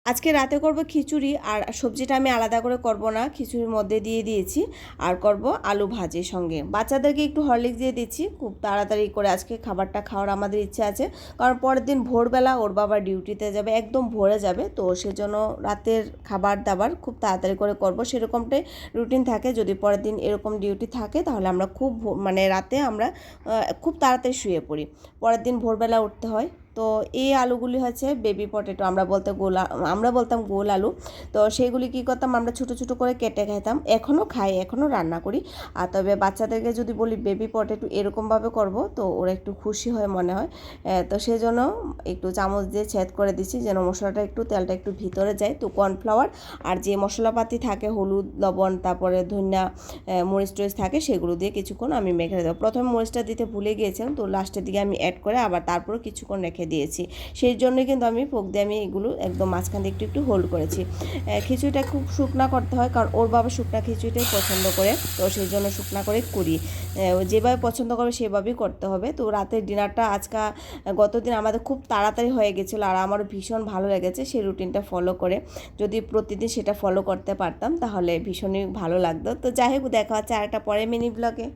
আজকে রাতে করব খিচুড়ি, আর সবজিটা আমি আলাদা করে করব না, খিচুড়ির মধ্যে দিয়ে দিয়েছি। আর করব আলু ভাজির সঙ্গে। বাচ্চাদেরকে একটু হরলিক্স দিয়ে দিচ্ছি, খুব তাড়াতাড়ি করে আজকে খাবারটা খাওয়ার আমাদের ইচ্ছে আছে, কারণ পরের দিন ভোরবেলা ওর বাবা ডিউটিতে যাবে, একদম ভোরে যাবে, তো সেজন্য রাতের খাবার দাবার খুব তাড়াতাড়ি করে করব, সেরকমটাই রুটিন থাকে। যদি পরের দিন এরকম ডিউটি থাকে তাহলে আমরা খুব মানে রাতে আমরা খুব তাড়াতাড়ি শুয়ে পড়ি, পরের দিন ভোরবেলা উঠতে হয়। তো এই আলুগুলি হচ্ছে বেবি পটেটো, আমরা বলতাম গোল আলু। তো সেইগুলি কী করতাম, আমরা ছোটো ছোটো করে কেটে খাইতাম, এখনও খাই, এখনও রান্না করি। আর তবে বাচ্চাদেরকে যদি বলি বেবি পটেটো এরকমভাবে করব, তো ওরা একটু খুশি হয় মনে হয়। তো সেজন্য একটু চামচ দিয়ে ছেদ করে দিচ্ছি, যেন মশলাটা একটু তেলটা একটু ভিতরে যায়। তো কর্নফ্লাওয়ার আর যে মশলাপাতি থাকে, হলুদ, লবণ, তারপরে ধনিয়া, মরিচ টরিচ থাকে, সেগুলো দিয়ে কিছুক্ষণ আমি মেখে দেবো। প্রথমে মরিচটা দিতে ভুলে গিয়েছিলাম, তো লাস্টের দিকে আমি অ্যাড করে আবার তারপরে কিছুক্ষণ রেখে দিয়েছি। সেই জন্যই কিন্তু আমি ফোক দিয়ে আমি এগুলো একদম মাঝখান দিয়ে একটু একটু হোল্ড করেছি। খিচুড়িটা খুব শুকনা করতে হয়, কারণ ওর বাবা শুকনা খিচুড়িটাই পছন্দ করে, তো সেই জন্য শুকনা করে করি। যেভাবে পছন্দ করবে সেভাবেই করতে হবে। তো রাতের ডিনারটা আজকে গতদিন আমাদের খুব তাড়াতাড়ি হয়ে গেছিলো, আর আমারও ভীষণ ভালো লেগেছে সেই রুটিনটা ফলো করে। যদি প্রতিদিন সেটা ফলো করতে পারতাম তাহলে ভীষণই ভালো লাগতো। তো যাই হোক, দেখা হচ্ছে আরেকটা পরে মিনি ব্লগে।